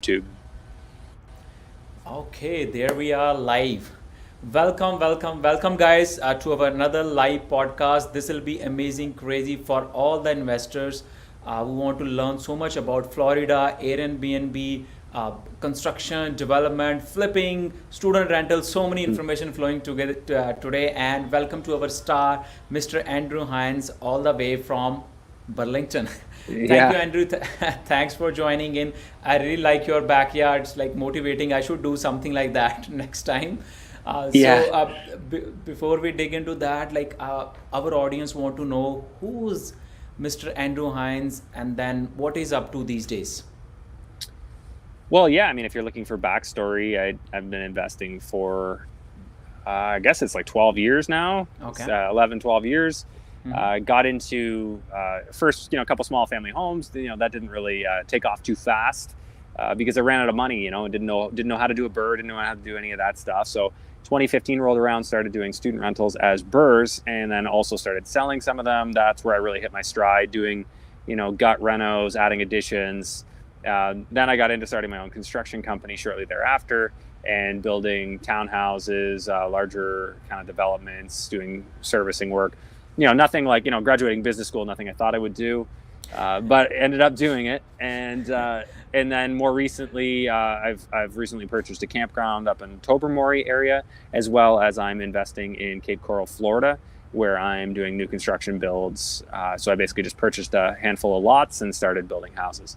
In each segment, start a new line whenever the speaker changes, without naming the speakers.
YouTube.
Okay, there we are live. Welcome, welcome, welcome, guys, to our another live podcast. This will be amazing, crazy for all the investors who want to learn so much about Florida, Airbnb, construction, development, flipping, student rental. So many information flowing together today. And welcome to our star, Mr. Andrew Hines, all the way from Burlington. Thank you,
Yeah,
Andrew. Thanks for joining in. I really like your backyard. It's like motivating. I should do something like that next time. Uh,
yeah.
so, uh, Before we dig into that, our audience want to know who's Mr. Andrew Hines and then what is up to these days.
Well, yeah. I mean, if you're looking for backstory, I've been investing for, I guess it's like 12 years now. It's,
Okay.
11, 12 years.
Mm-hmm.
Got into first, a couple small family homes. That didn't really take off too fast because I ran out of money. And didn't know how to do a BRRRR, didn't know how to do any of that stuff. So 2015 rolled around, started doing student rentals as BRRRRs, and then also started selling some of them. That's where I really hit my stride, doing gut renos, adding additions. Then I got into starting my own construction company shortly thereafter and building townhouses, larger kind of developments, doing servicing work. Nothing like, graduating business school, nothing I thought I would do, but ended up doing it. And then more recently, I've recently purchased a campground up in Tobermory area, as well as I'm investing in Cape Coral, Florida, where I'm doing new construction builds. So I basically just purchased a handful of lots and started building houses.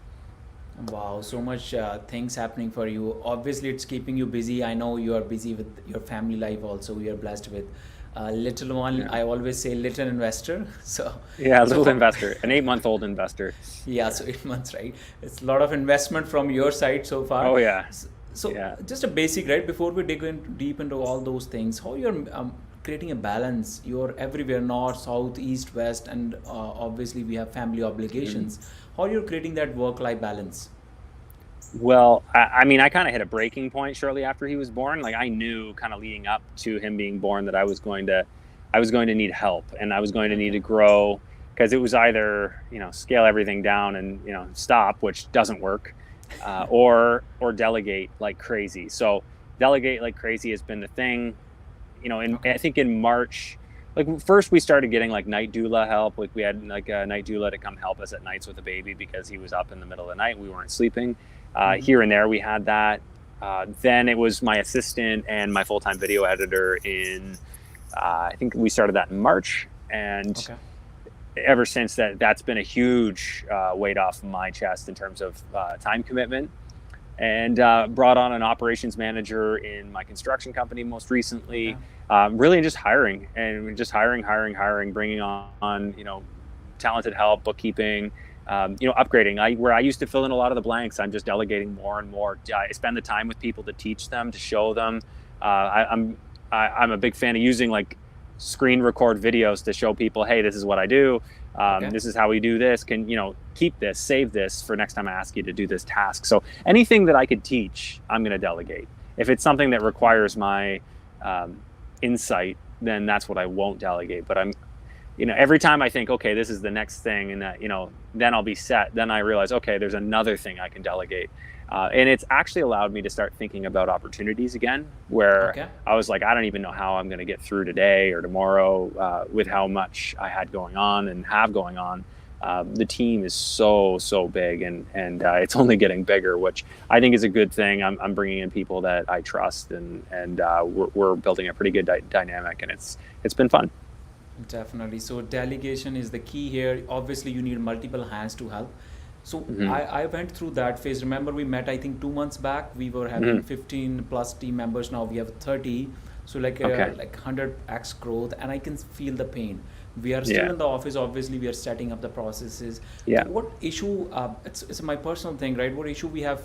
Wow, so much things happening for you. Obviously, it's keeping you busy. I know you are busy with your family life also. We are blessed with a little one.
Yeah,
I always say little investor.
yeah, a
So
little
how,
investor, an 8-month-old investor.
yeah, so 8 months, right? It's a lot of investment from your side so far.
Oh yeah,
So
yeah.
just a basic, right? Before we dig in deep into all those things, how you're creating a balance? You're everywhere, north, south, east, west, and obviously we have family
Mhm.
obligations. How you're creating that work-life balance?
Well, I mean, I kind of hit a breaking point shortly after he was born. Like I knew kind of leading up to him being born that I was going to need help and I was going to need
Okay.
to grow because it was either, scale everything down and, stop, which doesn't work, or delegate like crazy. So delegate like crazy has been the thing, and
Okay.
I think in March, like first we started getting like night doula help. Like we had like a night doula to come help us at nights with the baby because he was up in the middle of the night. We weren't sleeping.
Mm-hmm.
Here and there we had that. Then it was my assistant and my full-time video editor in, I think we started that in March. And
Okay.
ever since that's been a huge weight off my chest in terms of time commitment. And brought on an operations manager in my construction company most recently.
Okay.
Really just hiring and just hiring, bringing on talented help, bookkeeping, upgrading. Where I used to fill in a lot of the blanks, I'm just delegating more and more. I spend the time with people to teach them, to show them. I'm a big fan of using like screen record videos to show people, hey, this is what I do.
Okay.
This is how we do this. Can keep this, save this for next time I ask you to do this task. So anything that I could teach, I'm going to delegate. If it's something that requires my um, insight, then that's what I won't delegate. But every time I think, okay, this is the next thing, and that, then I'll be set. Then I realize, okay, there's another thing I can delegate. And it's actually allowed me to start thinking about opportunities again, where
Okay.
I was like, I don't even know how I'm going to get through today or tomorrow with how much I had going on and have going on. The team is so big, and it's only getting bigger, which I think is a good thing. I'm bringing in people that I trust, and we're building a pretty good dynamic, and it's been fun.
Definitely. So delegation is the key here. Obviously, you need multiple hands to help. So
Hmm.
I went through that phase. Remember, we met, I think, 2 months back. We were having
Hmm.
15 plus team members. Now we have 30. So
Okay.
like 100x growth, and I can feel the pain. We are still
Yeah.
in the office. Obviously, we are setting up the processes. So
Yeah.
what issue? It's my personal thing, right? What issue we have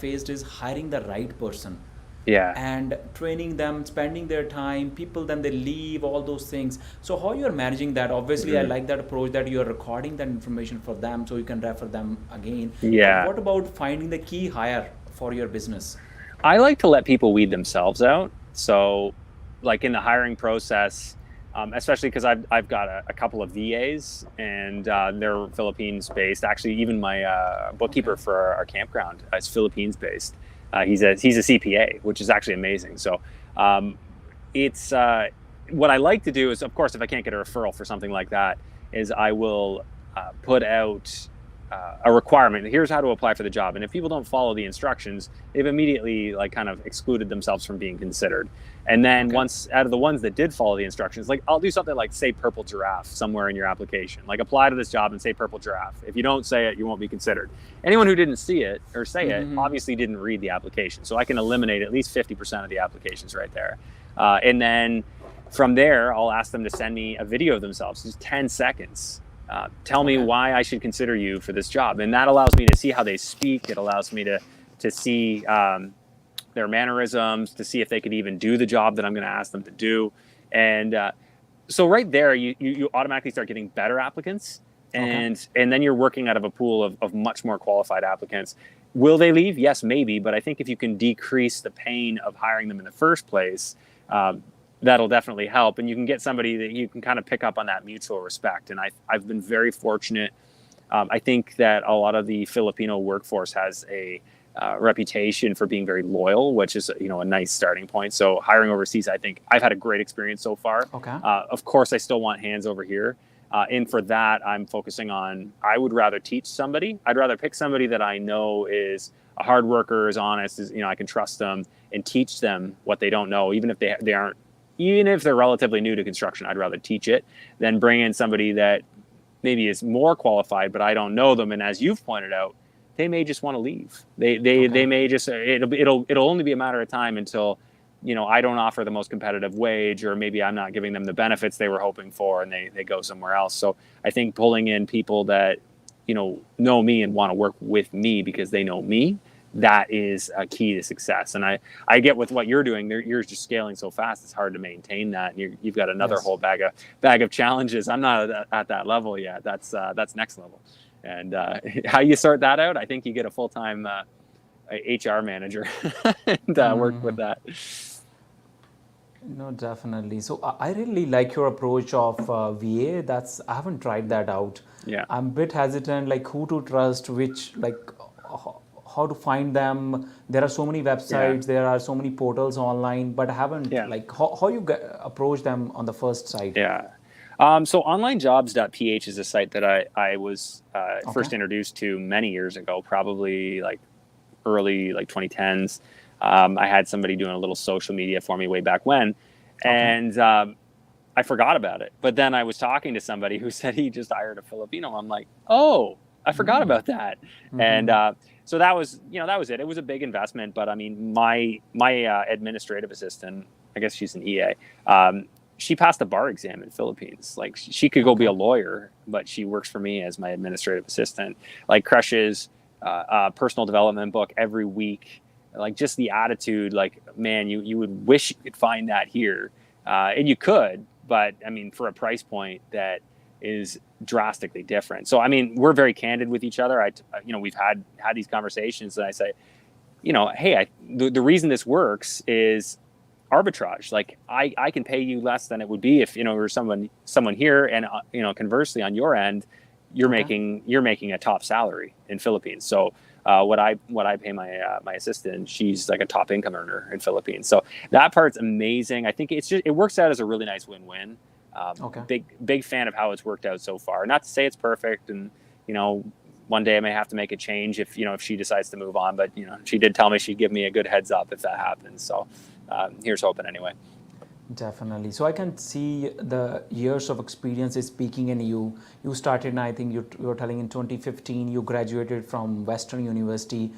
faced is hiring the right person
Yeah.
and training them, spending their time. People then they leave, all those things. So how you're managing that? Obviously, I
Hmm.
like that approach that you're recording that information for them so you can refer them again. But
Yeah.
what about finding the key hire for your business?
I like to let people weed themselves out. So, like in the hiring process, especially because I've got a couple of VAs, and they're Philippines based. Actually, even my bookkeeper
Okay.
for our campground is Philippines based. He's a CPA, which is actually amazing. So um, it's what I like to do is, of course, if I can't get a referral for something like that, is I will put out a requirement. Here's how to apply for the job, and if people don't follow the instructions, they've immediately like kind of excluded themselves from being considered. And then
Okay.
once out of the ones that did follow the instructions, like I'll do something like say purple giraffe somewhere in your application, like apply to this job and say purple giraffe. If you don't say it, you won't be considered. Anyone who didn't see it or say it
Mm-hmm.
obviously didn't read the application, so I can eliminate at least 50% of the applications right there. And then from there, I'll ask them to send me a video of themselves, just 10 seconds. Tell me
Okay.
why I should consider you for this job. And that allows me to see how they speak. It allows me to see their mannerisms, to see if they could even do the job that I'm going to ask them to do. And so right there, you automatically start getting better applicants.
Okay.
And then you're working out of a pool of much more qualified applicants. Will they leave? Yes, maybe. But I think if you can decrease the pain of hiring them in the first place, um, that'll definitely help. And you can get somebody that you can kind of pick up on that mutual respect. And I've been very fortunate. I think that a lot of the Filipino workforce has a reputation for being very loyal, which is a nice starting point. So hiring overseas, I think I've had a great experience so far.
Okay.
Of course, I still want hands over here. And for that, I'm focusing on, I would rather teach somebody. I'd rather pick somebody that I know is a hard worker, is honest, I can trust them, and teach them what they don't know, even if they aren't, even if they're relatively new to construction. I'd rather teach it than bring in somebody that maybe is more qualified, but I don't know them. And as you've pointed out, they may just want to leave. They
Okay.
may just, it'll only be a matter of time until I don't offer the most competitive wage, or maybe I'm not giving them the benefits they were hoping for, and they go somewhere else. So I think pulling in people that know me and want to work with me because they know me, that is a key to success. And I get with what you're doing, you're just scaling so fast, it's hard to maintain that, and you've got another
Yes.
whole bag of challenges. I'm not at that level yet. That's next level. And how you sort that out, I think you get a full-time HR manager and work with
Mm-hmm.
that.
No, definitely. So I really like your approach of VA. I haven't tried that out.
Yeah,
I'm a bit hesitant, like who to trust, which how to find them. There are so many
yeah,
websites, there are so many portals online, but I haven't
yeah,
like how you approach them on the first site.
yeah. So onlinejobs.ph is a site that I was
Okay.
first introduced to many years ago, probably like early like 2010s. I had somebody doing a little social media for me way back when,
Okay.
and I forgot about it. But then I was talking to somebody who said he just hired a Filipino. I'm like, oh, I forgot
Mm.
about that. And
Mm-hmm.
so that was it. It was a big investment, but I mean, my administrative assistant, I guess she's an EA. She passed the bar exam in Philippines. Like she could go be
Okay.
a lawyer, but she works for me as my administrative assistant. Like crushes a personal development book every week. Like just the attitude, like man, you would wish you could find that here, and you could, but I mean, for a price point that is drastically different. So I mean, we're very candid with each other. We've had these conversations, and I say, hey, the reason this works is arbitrage. Like I can pay you less than it would be if you're someone here, and conversely on your end,
Okay.
you're making a top salary in Philippines. So what I pay my assistant, she's like a top income earner in Philippines. So that part's amazing. I think it works out as a really nice win-win.
Okay.
Big fan of how it's worked out so far. Not to say it's perfect, and one day I may have to make a change if she decides to move on. But she did tell me she'd give me a good heads up if that happens. So here's hoping anyway.
Definitely. So I can see the years of experience is speaking in you. You started, I think you were telling in 2015, you graduated from Western University.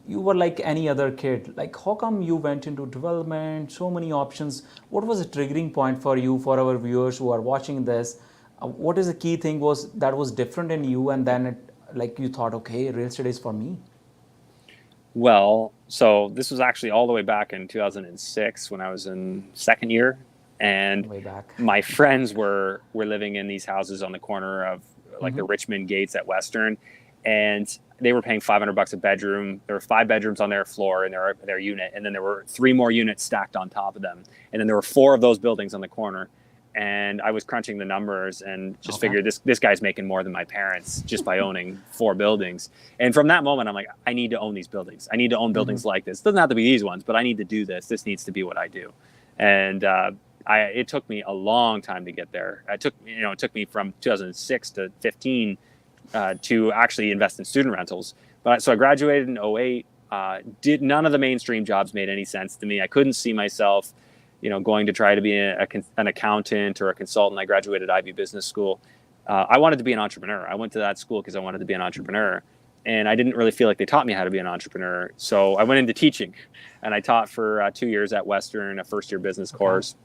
You were like any other kid. Like, how come you went into development? So many options. What was a triggering point for you, for our viewers who are watching this? What is the key thing that was different in you, and then like you thought, okay, real estate is for me?
Well, so this was actually all the way back in 2006 when I was in second year, and
Way back.
my friends were living in these houses on the corner of like the
Mm-hmm.
Richmond gates at Western, and they were paying $500 a bedroom. There were 5 bedrooms on their floor in their unit, and then there were 3 more units stacked on top of them, and then there were 4 of those buildings on the corner. and I was crunching the numbers and just
Okay.
figured this guy's making more than my parents just by owning 4 buildings. And from that moment, I'm like, I need to own these buildings. I need to own
Mm-hmm.
buildings like this. It doesn't have to be these ones, but I need to do this. This needs to be what I do. And it took me a long time to get there. It took me from 2006 to 15 to actually invest in student rentals. So I graduated in '08. Did none of the mainstream jobs made any sense to me. I couldn't see myself, going to try to be an accountant or a consultant. I graduated Ivy Business School. I wanted to be an entrepreneur. I went to that school because I wanted to be an entrepreneur, and I didn't really feel like they taught me how to be an entrepreneur. So I went into teaching, and I taught for 2 years at Western, a first-year business course.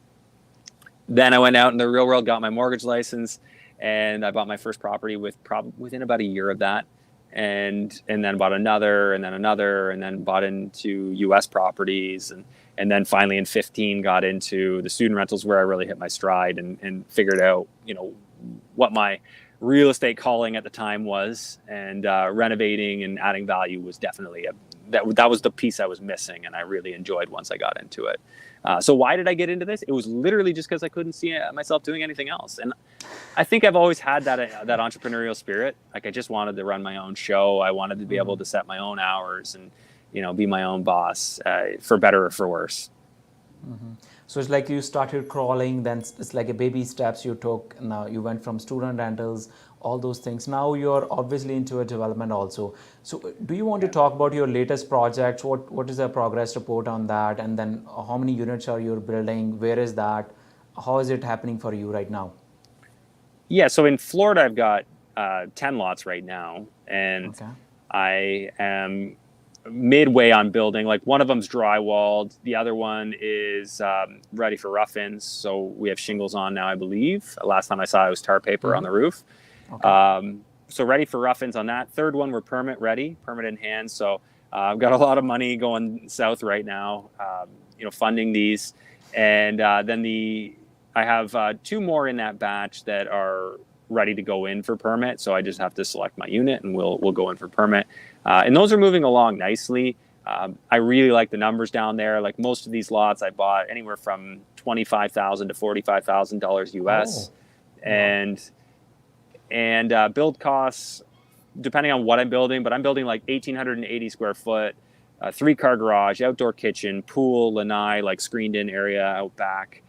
Then I went out in the real world, got my mortgage license, and I bought my first property within about a year of that, and then bought another, and then another, and then bought into U.S. properties, and then finally in 15 got into the student rentals, where I really hit my stride and figured out what my real estate calling at the time was, and renovating and adding value was definitely that was the piece I was missing, and I really enjoyed once I got into it. So why did I get into this? It was literally just because I couldn't see myself doing anything else. And I think I've always had that entrepreneurial spirit. Like, I just wanted to run my own show. I wanted to be able to set my own hours and, be my own boss, for better or for worse.
So it's like you started crawling, then it's like a baby steps you took. Now you went from student rentals, all those things. Now you're obviously into a development also. So do you want to talk about your latest projects? What is the progress report on that? And then how many units are you building? Where is that? How is it happening for you right now?
Yeah, so in Florida, I've got 10 lots right now, and
Okay.
I am midway on building. Like, one of them's drywalled, the other one is ready for rough-ins. So we have shingles on now, I believe. Last time I saw it was tar paper on the roof.
Okay.
So ready for rough-ins on that. Third one, we're permit ready, permit in hand. So I've got a lot of money going south right now, funding these. And then I have 2 more in that batch that are ready to go in for permit. So I just have to select my unit, and we'll go in for permit. And those are moving along nicely. I really like the numbers down there. Like, most of these lots I bought anywhere from $25,000 to $45,000 US.
Oh,
And build costs, depending on what I'm building, but I'm building like 1,880 square foot, 3-car garage, outdoor kitchen, pool, lanai, like screened in area out back,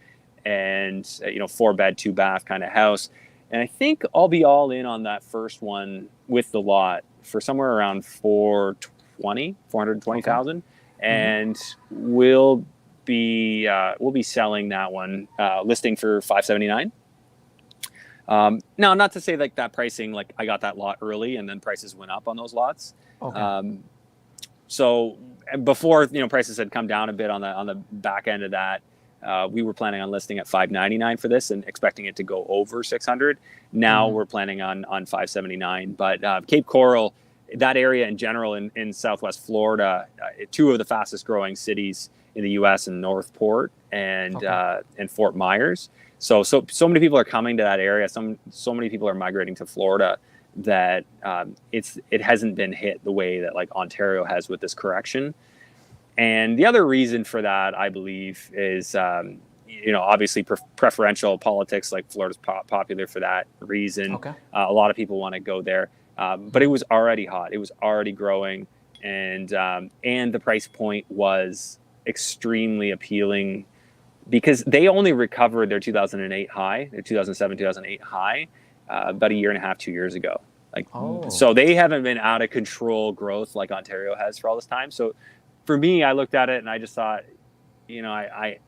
and 4-bed, 2-bath kind of house. And I think I'll be all in on that first one with the lot for somewhere around 420,000,
Okay.
and we'll be selling that one, listing for 579. Now, not to say like that pricing, like I got that lot early and then prices went up on those lots.
Okay.
So before, prices had come down a bit on the back end of that, we were planning on listing at 599 for this and expecting it to go over 600. Now we're planning on 579. But Cape Coral, that area in general in Southwest Florida, 2 of the fastest growing cities in the U.S. and Northport and Fort Myers. So many people are coming to that area. So many people are migrating to Florida that it hasn't been hit the way that like Ontario has with this correction. And the other reason for that, I believe, is obviously preferential politics. Like, Florida's popular for that reason.
Okay.
A lot of people want to go there, but it was already hot. It was already growing, and the price point was extremely appealing, because they only recovered their 2008 high, their 2007, 2008 high, about a year and a half, 2 years ago. So they haven't been out of control growth like Ontario has for all this time. So for me, I looked at it and I just thought, I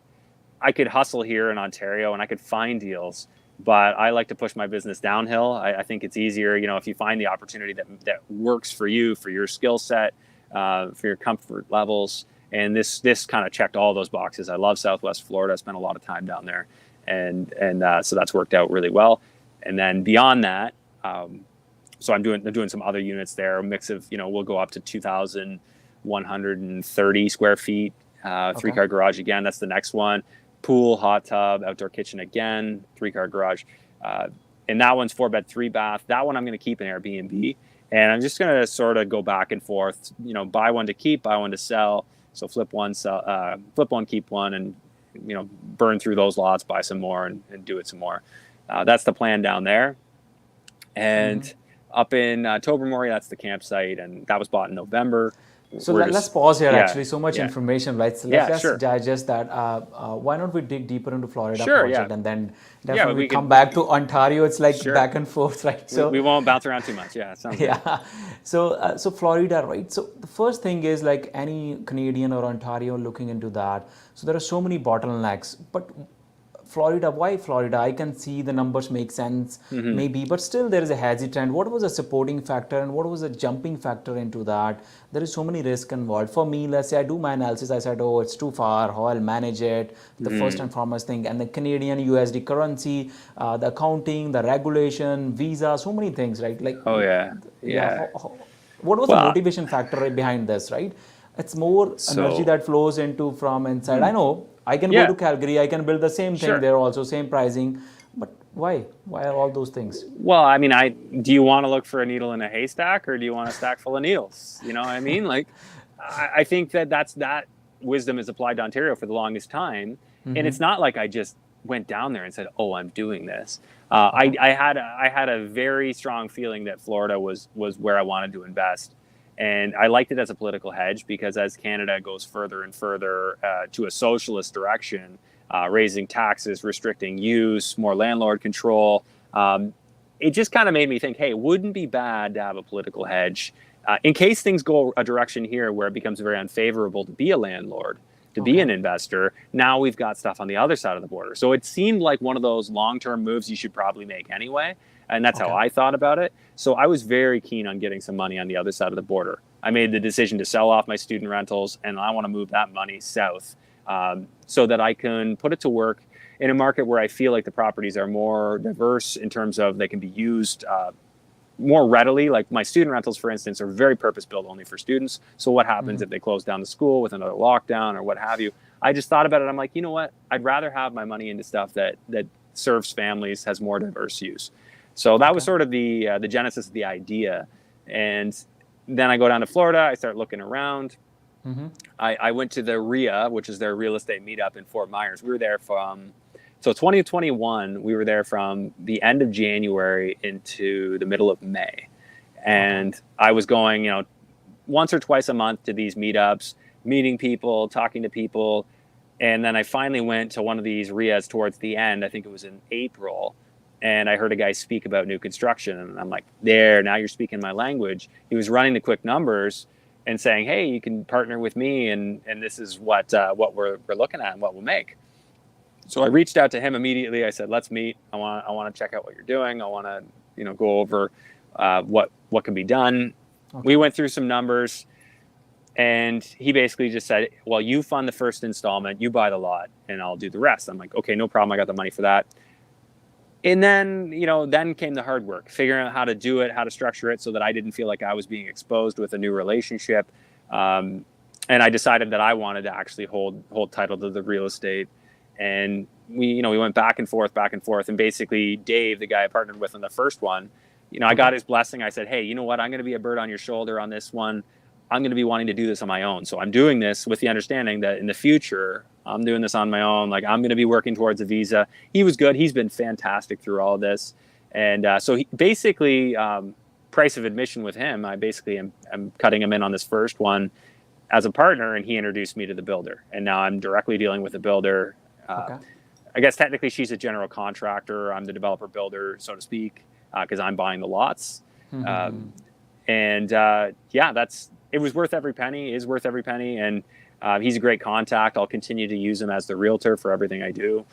could hustle here in Ontario and I could find deals, but I like to push my business downhill. I think it's easier, if you find the opportunity that works for you, for your skill set, for your comfort levels. And this kind of checked all those boxes. I love Southwest Florida. I spent a lot of time down there, and so that's worked out really well. And then beyond that, so I'm doing some other units there. A mix of, we'll go up to 2,130 square feet, 3-car garage again. That's the next one. Pool, hot tub, outdoor kitchen again, 3-car garage. And that one's 4-bed, 3-bath. That one I'm going to keep in Airbnb, and I'm just going to sort of go back and forth. Buy one to keep, buy one to sell. So flip one, keep one, burn through those lots, buy some more, and do it some more. That's the plan down there. And up in Tobermory, that's the campsite, and that was bought in November.
So let's pause here. Actually, so much
yeah.
information, right? So
Yeah,
let's
sure.
digest that. Why don't we dig deeper into Florida
Sure,
project,
yeah.
and then
Yeah,
definitely
we
come
could-
back to Ontario. It's like
Sure.
back and forth, right? So
we won't bounce around too much. Yeah, sounds good.
yeah. So Florida, right? So the first thing is like any Canadian or Ontario looking into that. So there are so many bottlenecks, but Florida, why Florida? I can see the numbers make sense, maybe, but still there is a hesitant. What was a supporting factor and what was a jumping factor into that? There is so many risks involved. For me, let's say I do my analysis, I said, oh, it's too far, how I'll manage it, the first and foremost thing, and the Canadian USD currency, the accounting, the regulation, visa, so many things, right? Like,
Oh, yeah.
What was the motivation factor behind this, right? It's more energy that flows into from inside. I know I can go to Calgary, I can build the same thing there also, same pricing, but why? Why are all those things?
Well, I mean, do you want to look for a needle in a haystack, or do you want a stack full of needles? You know what I mean? Like, I think that wisdom is applied to Ontario for the longest time, and it's not like I just went down there and said, "Oh, I'm doing this." I had a very strong feeling that Florida was where I wanted to invest. And I liked it as a political hedge because as Canada goes further and further to a socialist direction, raising taxes, restricting use, more landlord control, it just kind of made me think, hey, it wouldn't be bad to have a political hedge in case things go a direction here where it becomes very unfavorable to be a landlord, to be an investor. Now we've got stuff on the other side of the border. So it seemed like one of those long-term moves you should probably make anyway. And that's how I thought about it. So I was very keen on getting some money on the other side of the border. I made the decision to sell off my student rentals, and I want to move that money south so that I can put it to work in a market where I feel like the properties are more diverse in terms of they can be used more readily. Like my student rentals, for instance, are very purpose-built only for students. So what happens if they close down the school with another lockdown or what have you? I just thought about it. I'm like, you know what? I'd rather have my money into stuff that serves families, has more diverse use. So that was sort of the genesis of the idea. And then I go down to Florida. I start looking around. I went to the RIA, which is their real estate meetup in Fort Myers. We were there from 2021. We were there from the end of January into the middle of May. And I was going, once or twice a month to these meetups, meeting people, talking to people. And then I finally went to one of these RIAs towards the end. I think it was in April. And I heard a guy speak about new construction, and I'm like, now you're speaking my language. He was running the quick numbers and saying, hey, you can partner with me, and this is what we're looking at and what we'll make. So I reached out to him immediately. I said, let's meet. I want to check out what you're doing. I want to go over what can be done. We went through some numbers, and he basically just said, well, you fund the first installment, you buy the lot, and I'll do the rest. I'm like, okay, no problem. I got the money for that. And then, then came the hard work, figuring out how to do it, how to structure it so that I didn't feel like I was being exposed with a new relationship. And I decided that I wanted to actually hold title to the real estate. And we went back and forth. And basically Dave, the guy I partnered with on the first one, I got his blessing. I said, hey, you know what? I'm going to be a bird on your shoulder on this one. I'm going to be wanting to do this on my own. So I'm doing this with the understanding that in the future, I'm doing this on my own. Like I'm going to be working towards a visa. He was good. He's been fantastic through all this. And so he basically, price of admission with him, I basically am cutting him in on this first one as a partner, and he introduced me to the builder. And now I'm directly dealing with the builder. I guess technically she's a general contractor. I'm the developer builder, so to speak, because I'm buying the lots. It was worth every penny, is worth every penny. And he's a great contact. I'll continue to use him as the realtor for everything I do.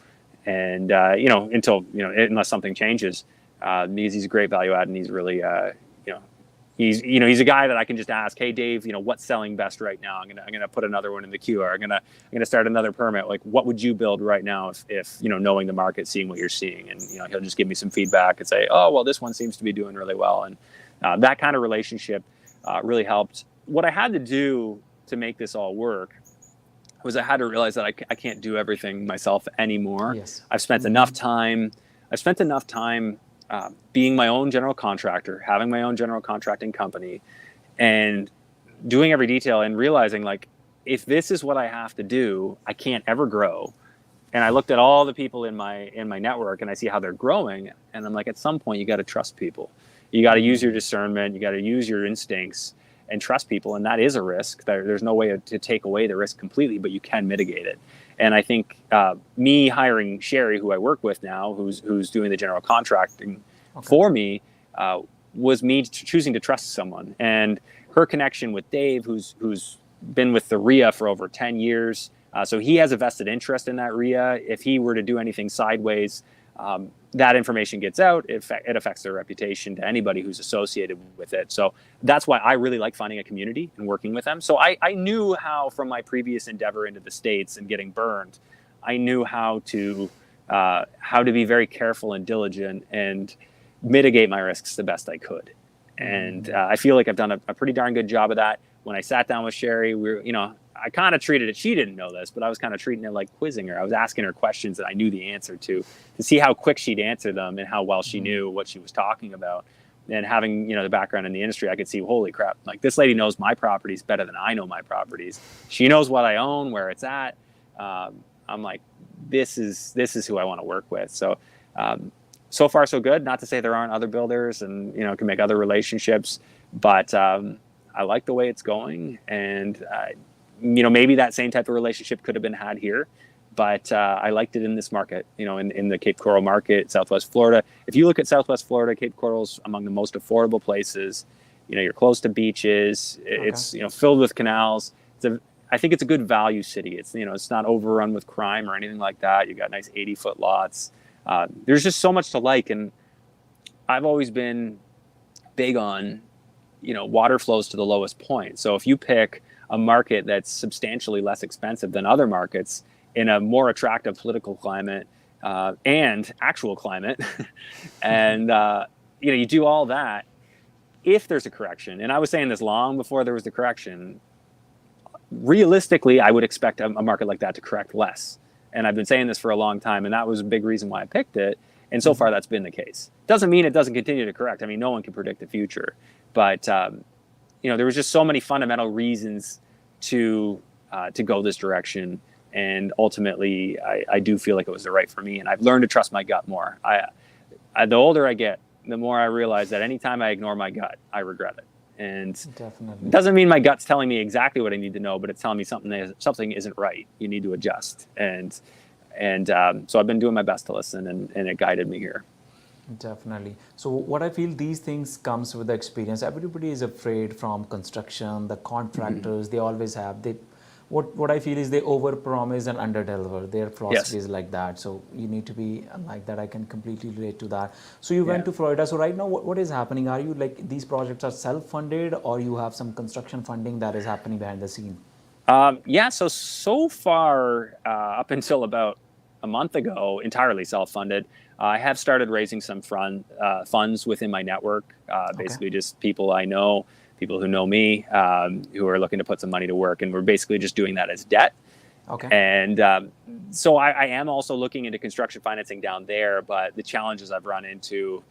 And, unless something changes, because he's a great value add, and he's really, he's a guy that I can just ask, hey, Dave, what's selling best right now? I'm going to put another one in the queue, or I'm going to start another permit. Like, what would you build right now if knowing the market, seeing what you're seeing? And, he'll just give me some feedback and say, oh, well, this one seems to be doing really well. And that kind of relationship really helped. What I had to do to make this all work was I had to realize that I can't do everything myself anymore.
Yes.
I've spent enough time being my own general contractor, having my own general contracting company, and doing every detail, and realizing, like, if this is what I have to do, I can't ever grow. And I looked at all the people in my network, and I see how they're growing, and I'm like, at some point you got to trust people. You got to use your discernment, you got to use your instincts and trust people, and that is a risk. There's no way to take away the risk completely, but you can mitigate it. And I think me hiring Sherry, who I work with now, who's doing the general contracting for me, was me choosing to trust someone. And her connection with Dave, who's been with the RIA for over 10 years, so he has a vested interest in that RIA. If he were to do anything sideways, that information gets out. It affects their reputation to anybody who's associated with it. So that's why I really like finding a community and working with them. So I knew how, from my previous endeavor into the States and getting burned, I knew how to be very careful and diligent and mitigate my risks the best I could. And I feel like I've done a pretty darn good job of that. When I sat down with Sherry, I kind of treated it, she didn't know this, but I was kind of treating it like quizzing her. I was asking her questions that I knew the answer to see how quick she'd answer them and how well she knew what she was talking about. And having, the background in the industry, I could see, holy crap, like this lady knows my properties better than I know my properties. She knows what I own, where it's at. I'm like, this is who I want to work with. So, so far so good. Not to say there aren't other builders and, can make other relationships, but I like the way it's going. And, maybe that same type of relationship could have been had here, but I liked it in this market, in the Cape Coral market, Southwest Florida. If you look at Southwest Florida, Cape Coral's among the most affordable places. You're close to beaches. It's, filled with canals. I think it's a good value city. It's, it's not overrun with crime or anything like that. You got nice 80-foot lots. There's just so much to like. And I've always been big on, water flows to the lowest point. So if you pick a market that's substantially less expensive than other markets in a more attractive political climate and actual climate, and you do all that, if there's a correction, and I was saying this long before there was the correction, realistically, I would expect a market like that to correct less. And I've been saying this for a long time, and that was a big reason why I picked it. And so far, that's been the case. Doesn't mean it doesn't continue to correct. I mean, no one can predict the future. But, there was just so many fundamental reasons to go this direction. And ultimately, I do feel like it was the right for me. And I've learned to trust my gut more. The older I get, the more I realize that anytime I ignore my gut, I regret it. And
Definitely.
it doesn't mean my gut's telling me exactly what I need to know, but it's telling me something isn't right. You need to adjust. And so I've been doing my best to listen, and it guided me here.
Definitely. So what I feel, these things comes with the experience. Everybody is afraid from construction, the contractors, they always have. What I feel is they overpromise and underdeliver. Their philosophy is like that. So you need to be like that. I can completely relate to that. So you went to Florida. So right now, what is happening? Are you like, these projects are self-funded, or you have some construction funding that is happening behind the scene?
So far, up until about a month ago, entirely self-funded. I have started raising some funds within my network, basically just people I know, people who know me, who are looking to put some money to work. And we're basically just doing that as debt.
Okay.
And so I am also looking into construction financing down there. But the challenges I've run into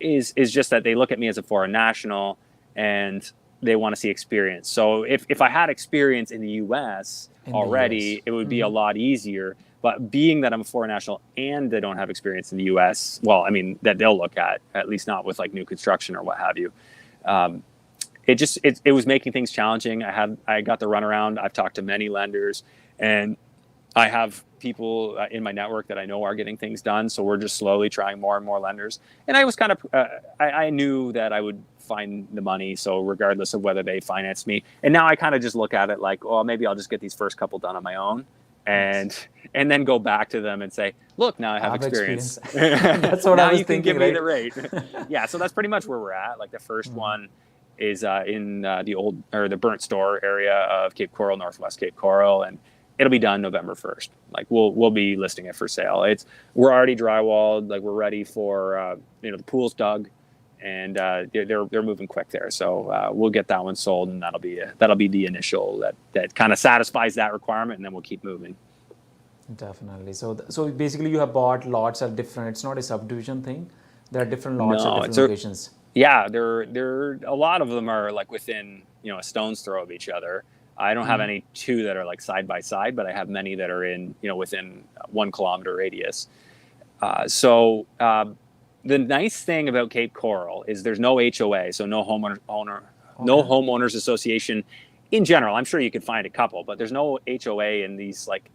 is just that they look at me as a foreign national and they want to see experience. So if I had experience in the U.S. already, it would be a lot easier. But being that I'm a foreign national and they don't have experience in the U.S., well, I mean, that they'll look at least not with like new construction or what have you. It was making things challenging. I got the runaround. I've talked to many lenders, and I have people in my network that I know are getting things done. So we're just slowly trying more and more lenders. And I was kind of, I knew that I would find the money. So regardless of whether they finance me, and now I kind of just look at it like, well, maybe I'll just get these first couple done on my own. And then go back to them and say, look, now I have experience.
That's what I was thinking.
Now you can give me the rate. Yeah, so that's pretty much where we're at. Like the first one is in the Burnt Store area of Cape Coral, Northwest Cape Coral, and it'll be done November 1st. Like we'll be listing it for sale. We're already drywalled. Like we're ready for the pool's dug, and they're moving quick there. So we'll get that one sold, and that'll be the initial that kind of satisfies that requirement, and then we'll keep moving.
Definitely. So basically, you have bought lots at different. It's not a subdivision thing. There are different lots at different locations.
Yeah, there a lot of them are like within a stone's throw of each other. I don't have
Mm-hmm.
any two that are like side by side, but I have many that are in, within 1 kilometer radius. The nice thing about Cape Coral is there's no HOA, so no
Okay.
homeowners association in general. I'm sure you could find a couple, but there's no HOA in these like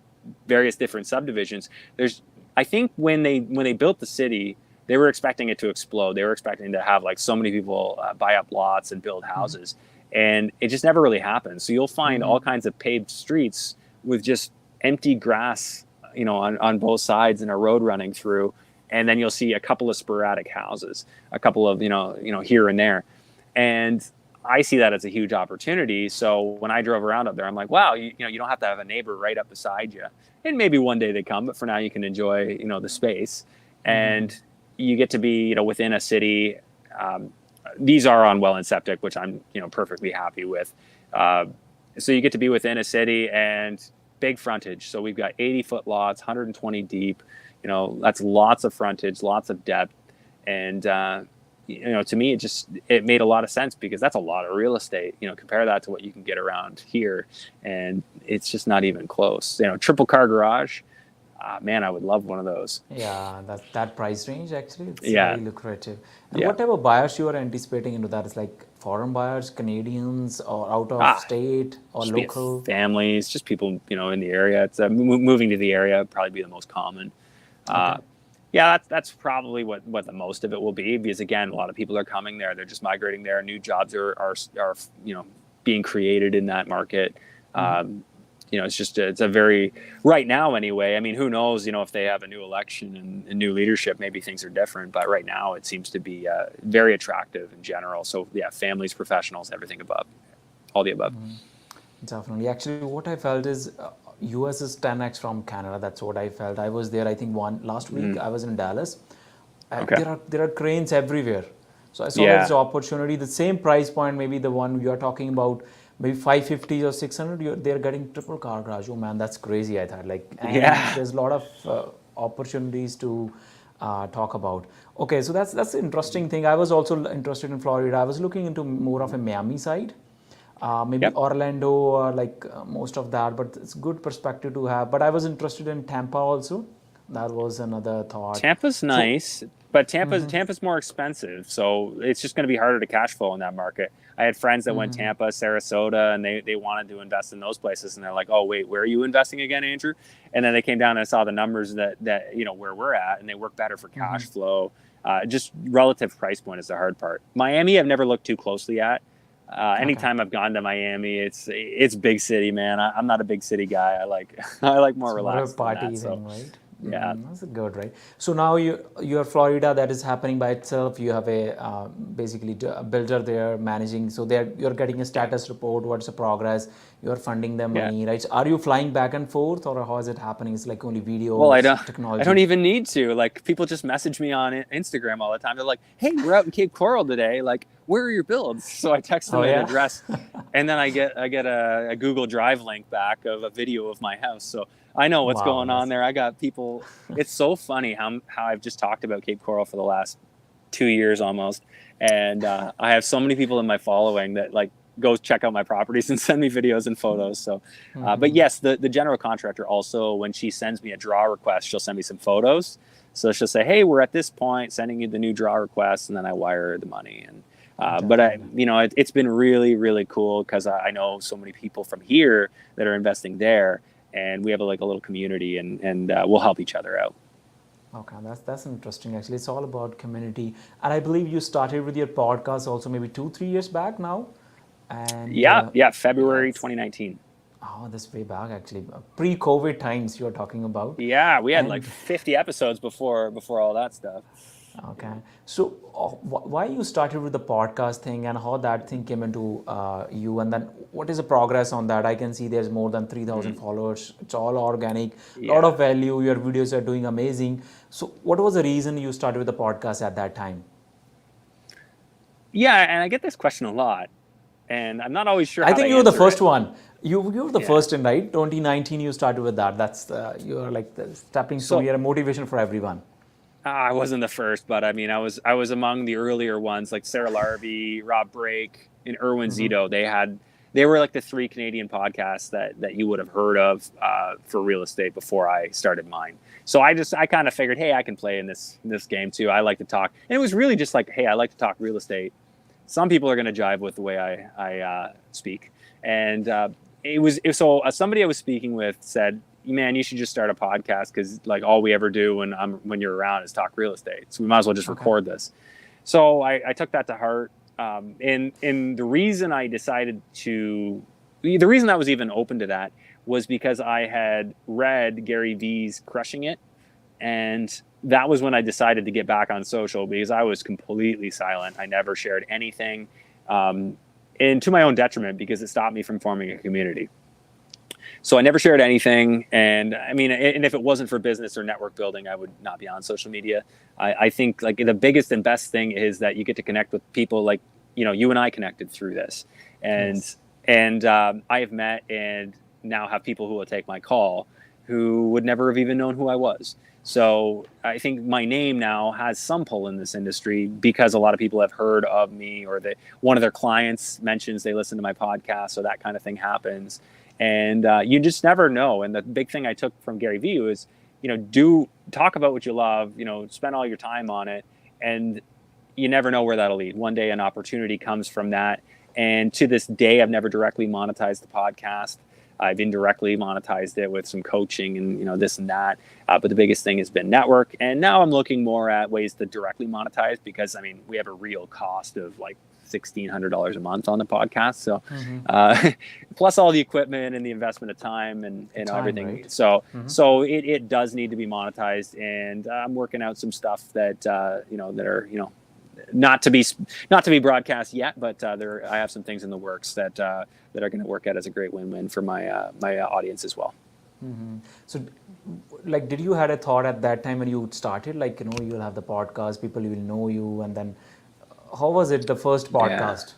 various different subdivisions. I think when they built the city, they were expecting it to explode. They were expecting to have like so many people buy up lots and build
Mm-hmm.
houses, and it just never really happened. So you'll find all
Mm-hmm.
kinds of paved streets with just empty grass, on both sides and a road running through, and then you'll see a couple of sporadic houses, a couple of here and there, and I see that as a huge opportunity. So when I drove around up there, I'm like, wow, you don't have to have a neighbor right up beside you, and maybe one day they come, but for now you can enjoy the space,
Mm-hmm.
and you get to be within a city. Um, these are on well and septic, which I'm perfectly happy with. Uh, so you get to be within a city and big frontage. So we've got 80-foot lots, 120 deep. That's lots of frontage, lots of depth, and to me it made a lot of sense because that's a lot of real estate. Compare that to what you can get around here, and it's just not even close. Triple car garage. Man, I would love one of those.
Yeah, that price range actually, it's
Yeah,
very lucrative. And
yeah.
what type of buyers you are anticipating into that? Is like foreign buyers, Canadians, or out of
Ah,
state or
just be
local?
families, just people in the area. It's moving to the area would probably be the most common.
Okay.
Uh, yeah, that's probably what the most of it will be, because again, a lot of people are coming there. They're just migrating there. New jobs are being created in that market.
Mm-hmm.
It's a very, right now anyway. I mean, who knows? If they have a new election and new leadership, maybe things are different. But right now, it seems to be very attractive in general. So yeah, families, professionals, everything above, all the above.
Definitely. Actually, what I felt is US is 10x from Canada. That's what I felt. I was there, I think, one last week.
Mm,
I was in Dallas.
okay.
There are cranes everywhere. So I saw that as
Yeah.
an opportunity. The same price point, maybe the one you are talking about, maybe 550 or 600. They're getting triple car garage. Oh man, that's crazy. I thought and
Yeah.
there's a lot of opportunities to talk about. Okay, so that's the interesting thing. I was also interested in Florida. I was looking into more of a Miami side, maybe
Yep.
Orlando or most of that, but it's good perspective to have. But I was interested in Tampa also. That was another thought.
Tampa's
So,
nice, but Tampa's more expensive, so it's just going to be harder to cash flow in that market. I had friends that went Tampa, Sarasota, and they wanted to invest in those places, and they're like, "Oh, wait, where are you investing again, Andrew?" And then they came down and saw the numbers that where we're at, and they work better for cash flow. Just relative price point is the hard part. Miami, I've never looked too closely at.
okay.
Anytime I've gone to Miami, it's big city, man. I'm not a big city guy. I like I like more
It's more of a
relaxed than that.
party
So
thing, right?
yeah.
That's good, right? So now you're Florida, that is happening by itself. You have a basically a builder there managing. So you're getting a status report. What's the progress? You're funding them
Yeah.
money, right? So are you flying back and forth, or how is it happening? It's like only
Well,
videos,
I don't
technology.
even need to. Like, people just message me on Instagram all the time. They're like, "Hey, we're out in Cape Coral today. Like, where are your builds?" So I text them
Oh
an
yeah.
address, and then I get a Google Drive link back of a video of my house. So I know what's
Wow,
going on
that's
there. I got people. It's so funny how I've just talked about Cape Coral for the last 2 years almost, and I have so many people in my following that like go check out my properties and send me videos and photos. So, but yes, the general contractor also, when she sends me a draw request, she'll send me some photos. So she'll say, "Hey, we're at this point, sending you the new draw request," and then I wire her the money. And but
definitely.
it's been really really cool because I know so many people from here that are investing there, and we have like a little community, and we'll help each other out.
Okay, that's interesting. Actually, it's all about community, and I believe you started with your podcast also maybe 2 3 years back now, and
Yeah, yeah,
yeah,
February
it's
2019.
this way back actually, pre-COVID times you're talking about,
Yeah, we had like
and
50 episodes before all that stuff.
okay. So why you started with the podcast thing and how that thing came into you, and then what is the progress on that? I can see there's more than 3,000
Mm,
followers. It's all organic, lot
yeah.
of value. Your videos are doing amazing. So what was the reason you started with the podcast at that time?
Yeah, and I get this question a lot, and I'm not always sure
I
how to
think you were the
answer
first
it.
one. You were the
Yeah.
first in, right? 2019 you started with that. That's you are like the stepping stone.
So
You're a motivation for everyone.
I wasn't the first, but I mean, I was among the earlier ones, like Sarah Larby, Rob Brake, and Erwin Zito. they were like the 3 Canadian podcasts that you would have heard of for real estate before I started mine. So I kind of figured, hey, I can play in this game too. I like to talk, and it was really just like, hey, I like to talk real estate. Some people are going to jive with the way I speak, and somebody I was speaking with said, man, you should just start a podcast because like all we ever do when you're around is talk real estate. So we might as well just record this. So I took that to heart. And the reason the reason I was even open to that was because I had read Gary Vee's Crushing It. And that was when I decided to get back on social because I was completely silent. I never shared anything. And to my own detriment because it stopped me from forming a community. So I never shared anything. And I mean, and if it wasn't for business or network building, I would not be on social media. I think like the biggest and best thing is that you get to connect with people like, you and I connected through this. And I have met and now have people who will take my call who would never have even known who I was. So I think my name now has some pull in this industry because a lot of people have heard of me, or that one of their clients mentions they listen to my podcast, so that kind of thing happens. And you just never know. And the big thing I took from Gary Vee is, do talk about what you love, spend all your time on it, and you never know where that'll lead. One day an opportunity comes from that. And to this day, I've never directly monetized the podcast. I've indirectly monetized it with some coaching and, this and that. But the biggest thing has been network. And now I'm looking more at ways to directly monetize because, we have a real cost of like $1,600 a month on the podcast. So plus all the equipment and the investment of time and everything. Right? So it does need to be monetized. And I'm working out some stuff that, that are, not to be broadcast yet, but I have some things in the works that are going to work out as a great win-win for my my audience as well.
So, like, did you had a thought at that time when you started, like, you'll have the podcast, people will know you, and then how was it the first podcast?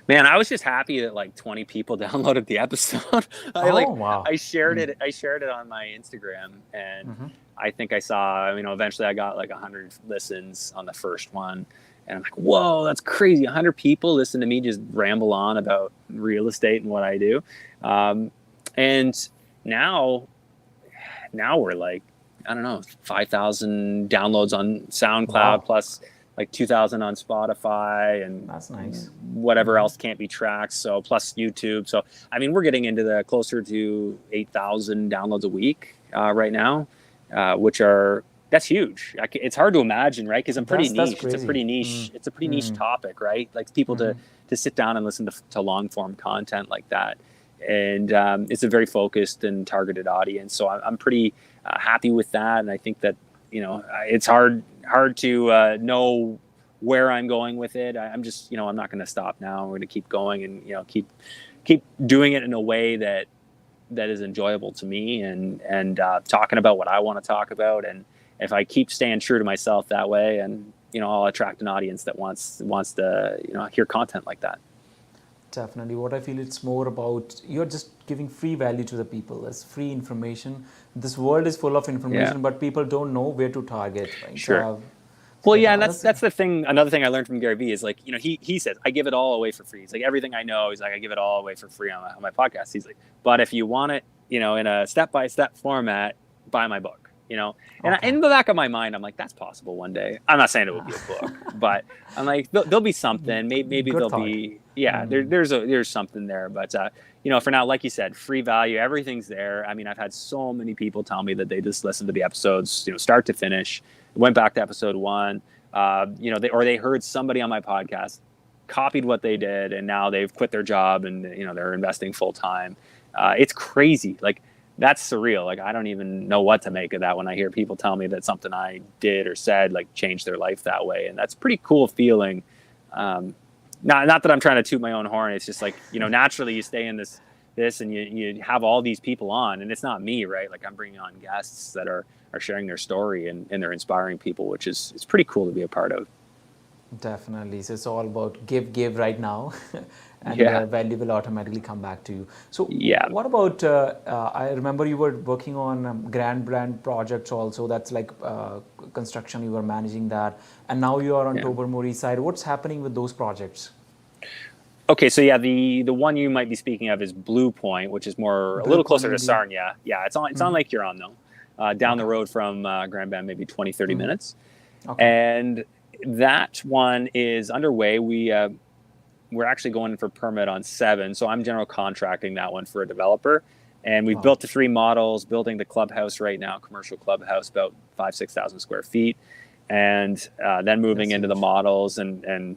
Man, I was just happy that like 20 people downloaded the episode.
Wow.
I shared it on my Instagram, and I think I saw, eventually I got like 100 listens on the first one. And I'm like, whoa, that's crazy. 100 people listen to me just ramble on about real estate and what I do. And now we're like, I don't know, 5,000 downloads on SoundCloud, plus like 2,000 on Spotify, and
that's nice.
Whatever else can't be tracked. So plus YouTube. So, we're getting into the closer to 8,000 downloads a week right now, that's huge. It's hard to imagine, right? Because I'm pretty niche. It's a pretty niche. It's a pretty niche topic, right? Like people to sit down and listen to long form content like that, and it's a very focused and targeted audience. So I'm pretty happy with that, and I think that it's hard to know where I'm going with it. I'm just I'm not going to stop now. I'm going to keep going and keep doing it in a way that is enjoyable to me, and talking about what I want to talk about. And if I keep staying true to myself that way, and I'll attract an audience that wants to hear content like that.
Definitely. What I feel, it's more about you're just giving free value to the people. It's free information. This world is full of information, but people don't know where to target. Right?
Sure. Well, yeah, and that's the thing. Another thing I learned from Gary Vee is like, he says, I give it all away for free. It's like everything I know. He's like, I give it all away for free on my podcast. He's like, but if you want it, in a step-by-step format, buy my book. And in the back of my mind, I'm like, that's possible one day. I'm not saying it will be a book, but I'm like, there'll be something. Maybe there'll be, there's something there. But for now, like you said, free value, everything's there. I've had so many people tell me that they just listened to the episodes, start to finish. Went back to episode 1. They heard somebody on my podcast, copied what they did, and now they've quit their job and they're investing full time. It's crazy. Like, that's surreal. Like, I don't even know what to make of that when I hear people tell me that something I did or said like changed their life that way. And that's a pretty cool feeling. Not that I'm trying to toot my own horn. It's just like, naturally you stay in this and you have all these people on, and it's not me, right? Like, I'm bringing on guests that are sharing their story and they're inspiring people, which is, it's pretty cool to be a part of.
Definitely. So it's all about give right now. And value will automatically come back to you. So what about, I remember you were working on Grand Brand projects also. That's like construction, you were managing that. And now you are on Tobermory side. What's happening with those projects?
Okay, so yeah, the one you might be speaking of is Blue Point, which is more a
Blue
little
Point
closer
in
to
India.
Sarnia. Yeah, it's on
Mm-hmm.
Lake Huron though, down the
Okay.
road from Grand Bend, maybe 20, 30
Mm-hmm.
minutes.
Okay.
And that one is underway. We're actually going in for permit on 7, so I'm general contracting that one for a developer. And we've
Wow.
built the 3 models, building the clubhouse right now, commercial clubhouse, about 5,000-6,000 square feet, and then moving
That's
into the
huge.
models and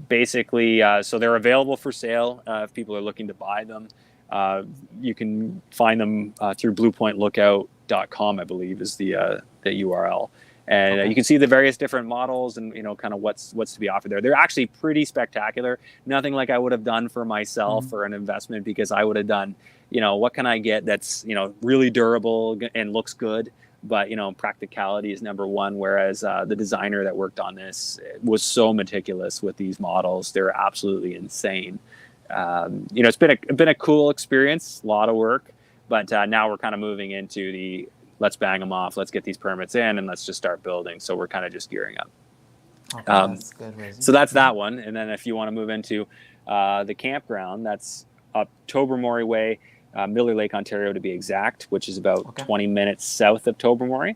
basically, so they're available for sale if people are looking to buy them. Uh, you can find them through bluepointlookout.com, I believe, is the URL. And
Okay.
you can see the various different models and kind of what's to be offered there. They're actually pretty spectacular. Nothing like I would have done for myself
Mm-hmm.
for an investment, because I would have done, what can I get that's really durable and looks good. But practicality is number one. Whereas the designer that worked on this was so meticulous with these models; they're absolutely insane. It's been a cool experience, a lot of work, but now we're kind of moving into the let's bang them off, let's get these permits in, and let's just start building. So we're kind of just gearing up.
Okay,
Um,
that's good, Rosie.
so that's
Mm-hmm.
that one, and then if you want to move into the campground, that's up Tobermory Way, Miller Lake, Ontario, to be exact, which is about
Okay.
20 minutes south of Tobermory.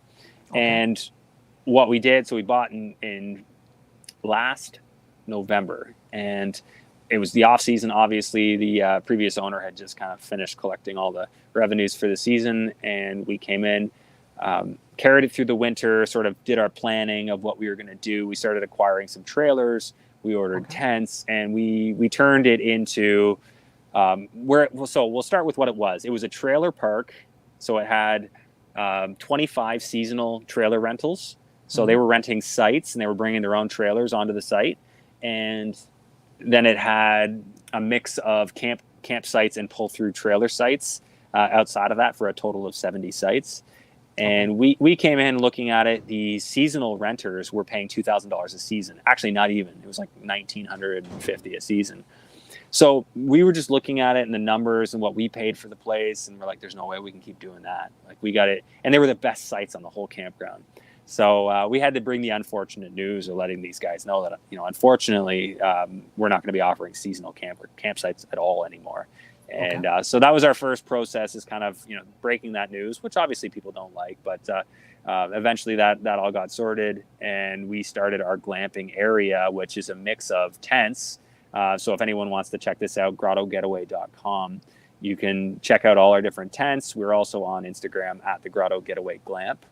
Okay.
And what we did, so we bought in last November, and it was the off season. Obviously, the previous owner had just kind of finished collecting all the revenues for the season, and we came in, carried it through the winter, sort of did our planning of what we were going to do. We started acquiring some trailers, we ordered
Okay.
tents, and we turned it into so we'll start with what it was. It was a trailer park, so it had 25 seasonal trailer rentals. So they
Mm-hmm.
were renting sites and they were bringing their own trailers onto the site, and then it had a mix of campsites and pull through trailer sites outside of that for a total of 70 sites.
Okay.
And we came in looking at it. The seasonal renters were paying $2,000 a season. Actually, not even. It was like $1,950 a season. So we were just looking at it and the numbers and what we paid for the place, and we're like, "There's no way we can keep doing that." Like, we got it, and they were the best sites on the whole campground. So we had to bring the unfortunate news of letting these guys know that unfortunately, we're not going to be offering seasonal campsites at all anymore.
Okay.
And so that was our first process, is kind of breaking that news, which obviously people don't like, but eventually that all got sorted, and we started our glamping area, which is a mix of tents. So if anyone wants to check this out, grottogetaway.com, you can check out all our different tents. We're also on Instagram at the Grotto Getaway Glamp.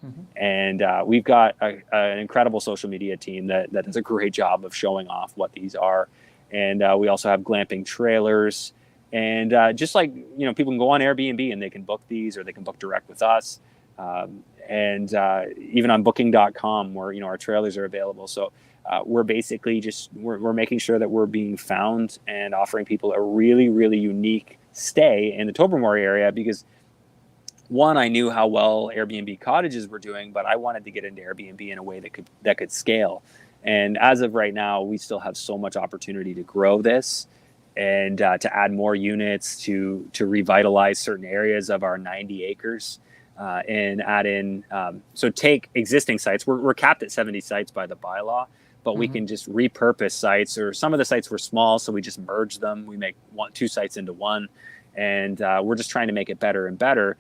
Mm-hmm.
And we've got an incredible social media team that does a great job of showing off what these are. And we also have glamping trailers. And just like, people can go on Airbnb and they can book these, or they can book direct with us. And even on booking.com, where, our trailers are available. So we're basically we're making sure that we're being found and offering people a really, really unique stay in the Tobermory area, because one, I knew how well Airbnb cottages were doing, but I wanted to get into Airbnb in a way that could scale. And as of right now, we still have so much opportunity to grow this, and to add more units, to revitalize certain areas of our 90 acres, and add in. So take existing sites. We're capped at 70 sites by the bylaw, but we
Mm-hmm.
can just repurpose sites. Or some of the sites were small, so we just merge them. We make 2 sites into one, and we're just trying to make it better and better.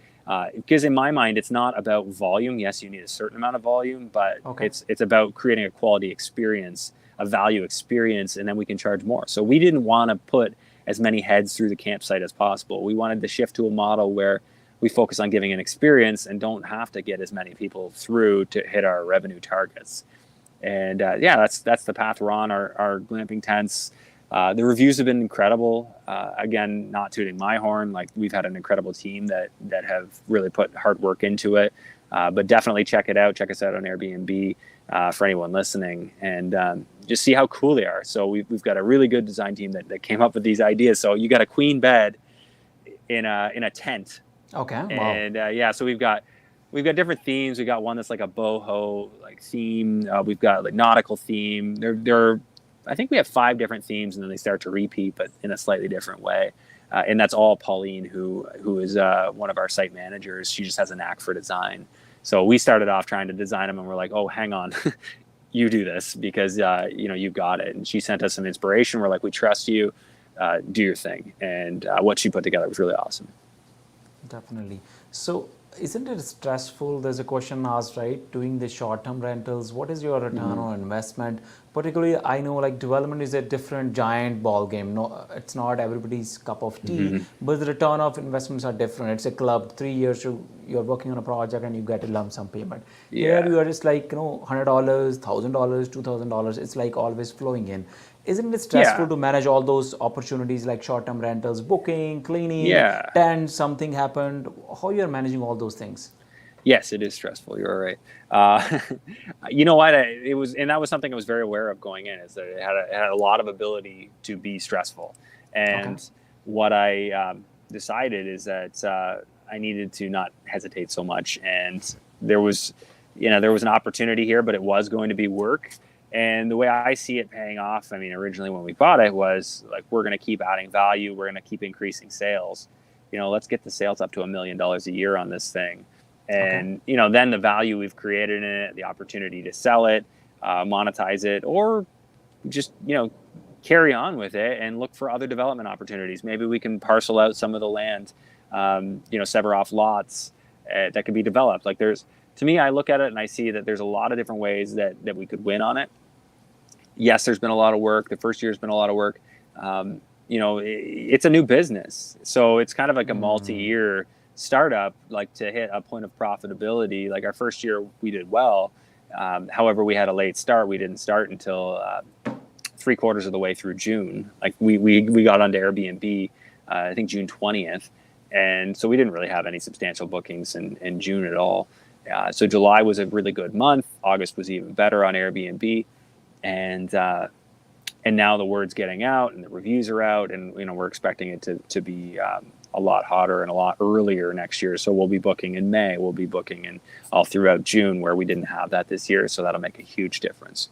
Because in my mind, it's not about volume. Yes, you need a certain amount of volume, but
Okay.
it's about creating a quality experience, a value experience, and then we can charge more. So we didn't want to put as many heads through the campsite as possible. We wanted to shift to a model where we focus on giving an experience and don't have to get as many people through to hit our revenue targets. And that's the path we're on. Our glamping tents. The reviews have been incredible. Again, not tooting my horn, like, we've had an incredible team that have really put hard work into it. But definitely check it out. Check us out on Airbnb for anyone listening, and just see how cool they are. So we've got a really good design team that came up with these ideas. So you got a queen bed in a tent,
Okay. Wow.
and so we've got different themes. We got one that's like a boho theme. We've got like nautical theme. They're I think we have 5 different themes, and then they start to repeat, but in a slightly different way. And that's all Pauline, who is one of our site managers. She just has a knack for design. So we started off trying to design them, and we're like, oh, hang on. you do this because you've got it. And she sent us some inspiration. We're like, we trust you. Do your thing. And what she put together was really awesome.
Definitely. So, isn't it stressful? There's a question asked, right? Doing the short-term rentals, what is your return on investment? Particularly, I know like development is a different giant ball game. No, it's not everybody's cup of tea, but the return of investments are different. It's a club. 3 years you're working on a project and you get a lump sum payment. Here
Yeah.
you are just like $100, $1,000, $2,000. It's like always flowing in. Isn't it stressful
Yeah.
to manage all those opportunities like short-term rentals, booking, cleaning,
Yeah.
tent, something happened? How you're managing all those things?
Yes, it is stressful. You're right. Uh, you know what? And that was something I was very aware of going in, is that it had a lot of ability to be stressful.
Okay.
And what I decided is that I needed to not hesitate so much. And there was an opportunity here, but it was going to be work. And the way I see it paying off, I mean, originally when we bought it was like, we're going to keep adding value. We're going to keep increasing sales. Let's get the sales up to $1 million a year on this thing.
Okay.
And, then the value we've created in it, the opportunity to sell it, monetize it, or just, carry on with it and look for other development opportunities. Maybe we can parcel out some of the land, sever off lots that could be developed. Like to me, I look at it and I see that there's a lot of different ways that we could win on it. Yes, there's been a lot of work. The first year's been a lot of work. It's a new business. So it's kind of like a multi-year startup, like to hit a point of profitability. Like our first year we did well. However, we had a late start. We didn't start until 3/4 of the way through June. Like we got onto Airbnb, I think June 20th. And so we didn't really have any substantial bookings in June at all. So July was a really good month. August was even better on Airbnb. And now the word's getting out and the reviews are out, and we're expecting it to be a lot hotter and a lot earlier next year. So we'll be booking in May. We'll be booking in all throughout June, where we didn't have that this year. So that'll make a huge difference.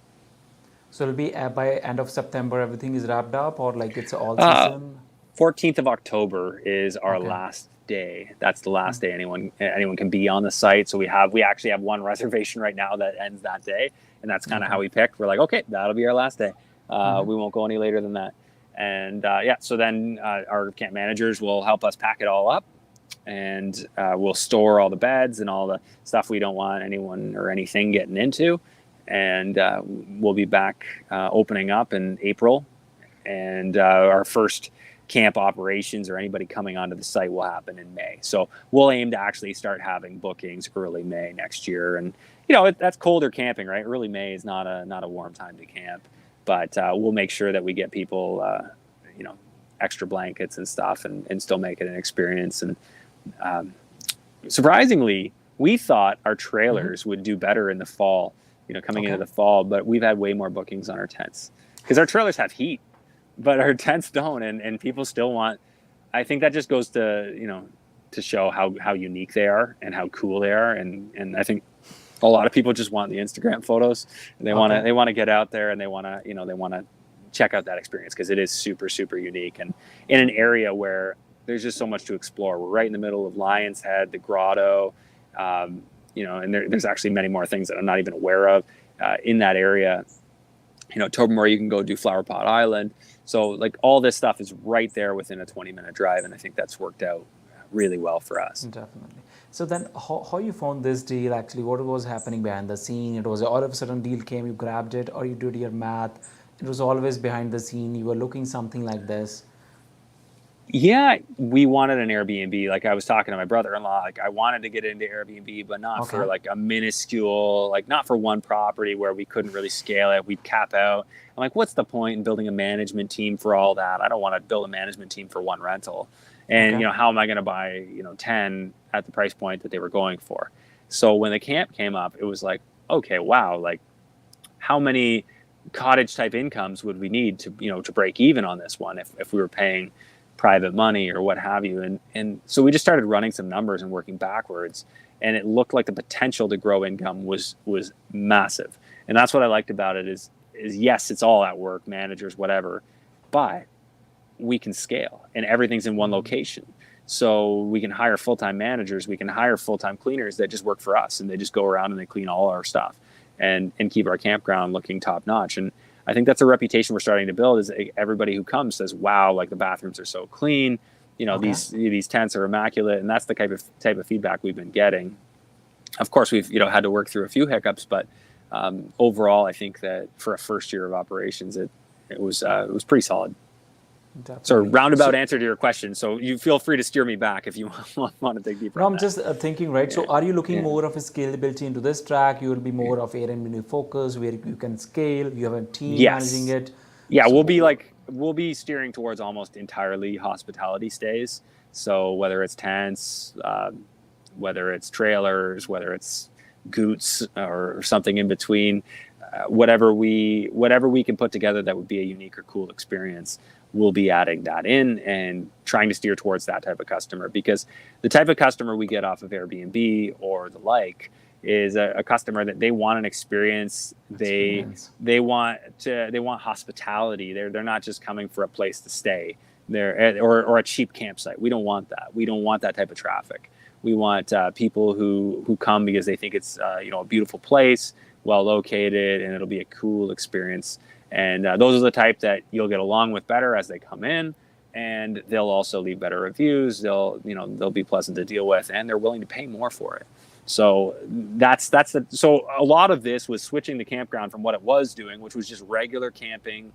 So it'll be by end of September, everything is wrapped up, or like it's all season?
14th of October is our
Okay.
last day. That's the last day anyone can be on the site. So we actually have one reservation right now that ends that day, and that's kind of how we picked. We're like, okay, that'll be our last day. We won't go any later than that. And so then our camp managers will help us pack it all up, and we'll store all the beds and all the stuff we don't want anyone or anything getting into. And we'll be back opening up in April, and our first camp operations or anybody coming onto the site will happen in May. So we'll aim to actually start having bookings early May next year. And that's colder camping, right? Early May is not a warm time to camp, but we'll make sure that we get people extra blankets and stuff, and still make it an experience. And surprisingly, we thought our trailers would do better in the fall, coming into the fall, but we've had way more bookings on our tents because our trailers have heat, but our tents don't, and people still want. I think that just goes to to show how unique they are and how cool they are, and I think a lot of people just want the Instagram photos. And they want to get out there, and they want to check out that experience, because it is super, super unique, and in an area where there's just so much to explore. We're right in the middle of Lion's Head, the grotto, and there's actually many more things that I'm not even aware of in that area. Tobermory, you can go do Flower Pot Island. So like all this stuff is right there within a 20-minute drive, and I think that's worked out really well for us.
Definitely. So then how you found this deal actually? What was happening behind the scene? It was all of a sudden deal came, you grabbed it, or you did your math? It was always behind the scene. You were looking something like this.
Yeah, we wanted an Airbnb. Like I was talking to my brother-in-law, like I wanted to get into Airbnb, but not for like a minuscule, like not for one property where we couldn't really scale it. We'd cap out. I'm like, what's the point in building a management team for all that? I don't want to build a management team for one rental. And, how am I going to buy, 10 at the price point that they were going for? So when the camp came up, it was like, okay, wow, like how many cottage type incomes would we need to, to break even on this one if we were paying private money or what have you. And so we just started running some numbers and working backwards, and it looked like the potential to grow income was massive. And that's what I liked about it is yes, it's all at work, managers, whatever, but we can scale and everything's in one location. So we can hire full-time managers, we can hire full-time cleaners that just work for us, and they just go around and they clean all our stuff. and keep our campground looking top notch. And I think that's a reputation we're starting to build, is everybody who comes says, wow, like the bathrooms are so clean,
Okay.
these tents are immaculate. And that's the type of feedback we've been getting. Of course, we've had to work through a few hiccups, but overall, I think that for a first year of operations, it was pretty solid. So
Definitely.
roundabout
So
answer to your question. So you feel free to steer me back if you want to dig deeper
now
on
I'm
that.
just thinking, right?
Yeah.
So are you looking
Yeah.
more of a scalability into this track? You will be more of Airbnb focus where you can scale. You have a team managing
Yes.
it.
Yeah,
So
we'll be steering towards almost entirely hospitality stays. So whether it's tents, whether it's trailers, whether it's goots or something in between, whatever we can put together that would be a unique or cool experience, we'll be adding that in and trying to steer towards that type of customer, because the type of customer we get off of Airbnb or the like is a customer that they want an experience.
experience.
They want hospitality. They're not just coming for a place to stay. Or a cheap campsite. We don't want that. We don't want that type of traffic. We want people who come because they think it's a beautiful place, well located, and it'll be a cool experience. And those are the type that you'll get along with better as they come in, and they'll also leave better reviews. They'll be pleasant to deal with, and they're willing to pay more for it. So so a lot of this was switching the campground from what it was doing, which was just regular camping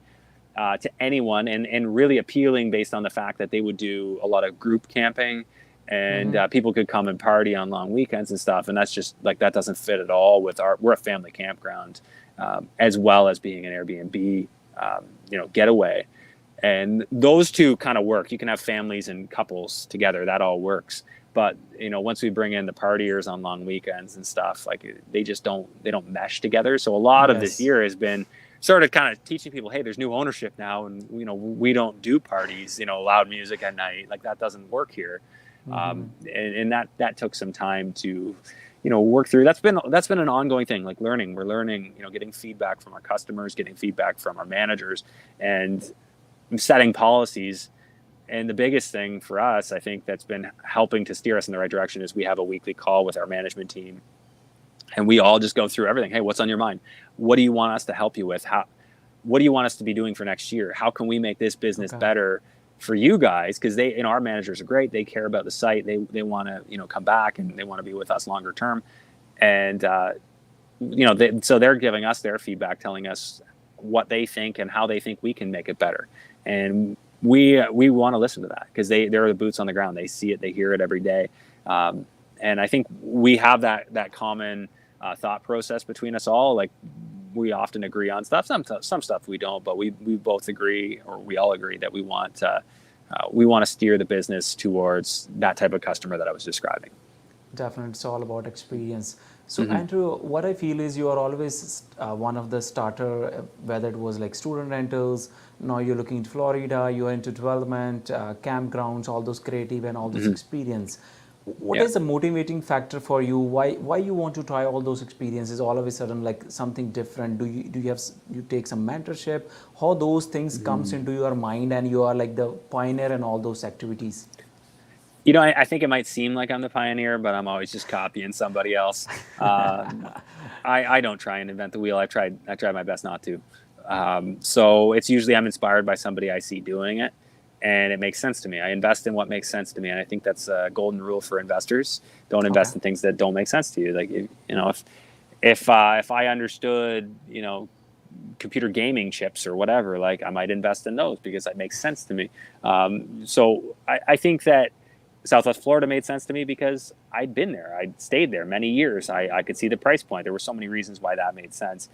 to anyone, and really appealing based on the fact that they would do a lot of group camping, and
Mm-hmm.
people could come and party on long weekends and stuff. And that's just like, that doesn't fit at all with we're a family campground, as well as being an Airbnb, getaway. And those two kind of work. You can have families and couples together. That all works. But, once we bring in the partiers on long weekends and stuff, like they don't mesh together. So a lot of this
Yes.
year has been sort of kind of teaching people, hey, there's new ownership now. And, we don't do parties, loud music at night. Like that doesn't work here.
Mm-hmm.
And that took some time to, work through. That's been an ongoing thing, like learning. We're learning, getting feedback from our customers, getting feedback from our managers, and setting policies. And the biggest thing for us, I think, that's been helping to steer us in the right direction is we have a weekly call with our management team, and we all just go through everything. Hey, what's on your mind? What do you want us to help you with? What do you want us to be doing for next year? How can we make this business
Okay.
better for you guys? Because our managers are great. They care about the site. They want to, come back, and they want to be with us longer term. And, so they're giving us their feedback, telling us what they think and how they think we can make it better. And we want to listen to that, because they're the boots on the ground. They see it, they hear it every day. And I think we have that common thought process between us all. Like, we often agree on stuff. Some stuff we don't, but we both agree, or we all agree, that we want to steer the business towards that type of customer that I was describing.
Definitely, it's all about experience. So,
Mm-hmm.
Andrew, what I feel is you are always one of the starter, whether it was like student rentals, now you're looking into Florida, you're into development, campgrounds, all those creative and all those
Mm-hmm.
experience. What
Yeah.
is the motivating factor for you? Why you want to try all those experiences all of a sudden, like something different? Do you take some mentorship? How those things comes into your mind and you are like the pioneer in all those activities?
I think it might seem like I'm the pioneer, but I'm always just copying somebody else. I don't try and invent the wheel. I tried my best not to. So it's usually I'm inspired by somebody I see doing it, and it makes sense to me. I invest in what makes sense to me, and I think that's a golden rule for investors. Don't
Okay.
invest in things that don't make sense to you. Like, if I understood, computer gaming chips or whatever, like, I might invest in those because that makes sense to me. So I think that Southwest Florida made sense to me because I'd been there. I'd stayed there many years. I could see the price point. There were so many reasons why that made sense.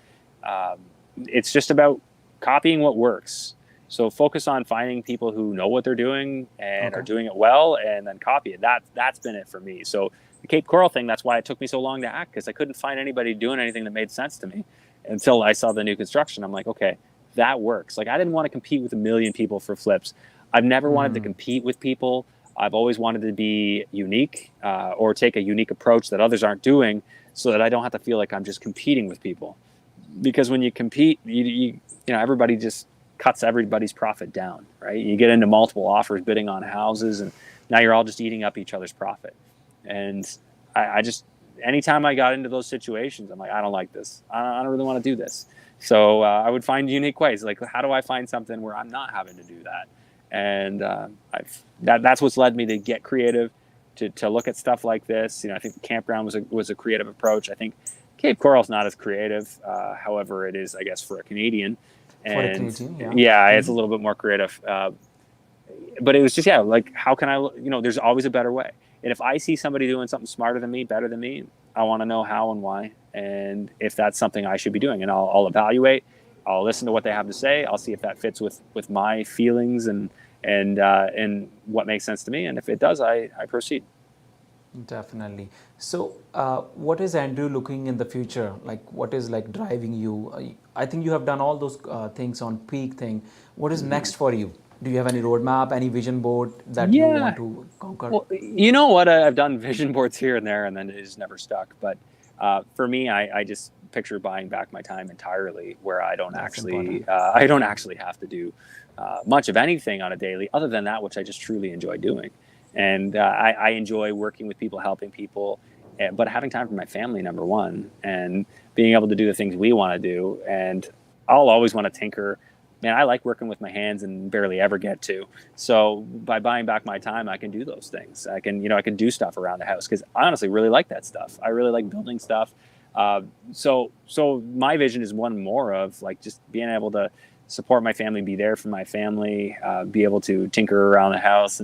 It's just about copying what works. So focus on finding people who know what they're doing and
Okay.
are doing it well, and then copy it. That's been it for me. So the Cape Coral thing, that's why it took me so long to act, because I couldn't find anybody doing anything that made sense to me until I saw the new construction. I'm like, okay, that works. Like, I didn't want to compete with a million people for flips. I've never wanted to compete with people. I've always wanted to be unique, or take a unique approach that others aren't doing, so that I don't have to feel like I'm just competing with people. Because when you compete, everybody just cuts everybody's profit down, right? You get into multiple offers bidding on houses, and now you're all just eating up each other's profit. And I just anytime I got into those situations, I'm like, I don't like this. I don't really want to do this. So I would find unique ways. Like, how do I find something where I'm not having to do that? And that's what's led me to get creative, to look at stuff like this. I think the Campground was a creative approach. I think Cape Coral's not as creative. However, it is, I guess, for a Canadian.
For a
And
Canadian, yeah.
yeah, it's a little bit more creative. But it was just, like, how can I, there's always a better way. And if I see somebody doing something smarter than me, better than me, I want to know how and why, and if that's something I should be doing. And I'll evaluate. I'll listen to what they have to say. I'll see if that fits with my feelings and what makes sense to me. And if it does, I proceed.
Definitely. So, what is Andrew looking in the future? Like, what is like driving you? I think you have done all those things on peak thing. What is next for you? Do you have any roadmap, any vision board that you want
Yeah.
to conquer?
Well, you know what? I've done vision boards here and there, and then it just never stuck. But for me, I just picture buying back my time entirely, where I don't
That's
actually
important.
I don't actually have to do much of anything on a daily, other than that which I just truly enjoy doing. And I enjoy working with people, helping people, but having time for my family, number one, and being able to do the things we want to do. And I'll always want to tinker. Man, I like working with my hands and barely ever get to. So by buying back my time, I can do those things. I can do stuff around the house, because I honestly really like that stuff. I really like building stuff. So my vision is one more of, like, just being able to support my family, be there for my family, be able to tinker around the house,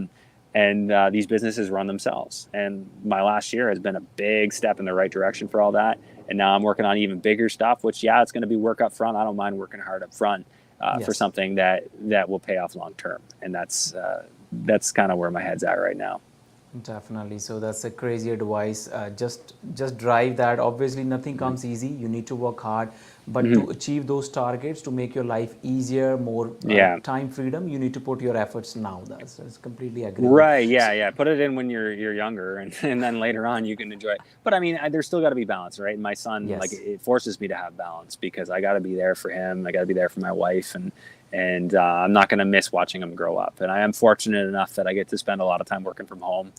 and these businesses run themselves. And my last year has been a big step in the right direction for all that. And now I'm working on even bigger stuff, which, yeah, it's going to be work up front. I don't mind working hard up front for
Yes.
something that will pay off long term. And that's kind of where my head's at right now.
Definitely. So that's a crazy advice. Just drive that. Obviously, nothing
Mm-hmm.
comes easy. You need to work hard, but to
Mm-hmm.
achieve those targets, to make your life easier, more
Yeah.
time freedom, you need to put your efforts now. That's completely agreeable.
Right. Yeah. Yeah. Put it in when you're younger, and then later on you can enjoy it. But I mean, there's still got to be balance, right? And my son, like,
Yes.
it forces me to have balance, because I got to be there for him. I got to be there for my wife, and I'm not going to miss watching him grow up. And I am fortunate enough that I get to spend a lot of time working from home.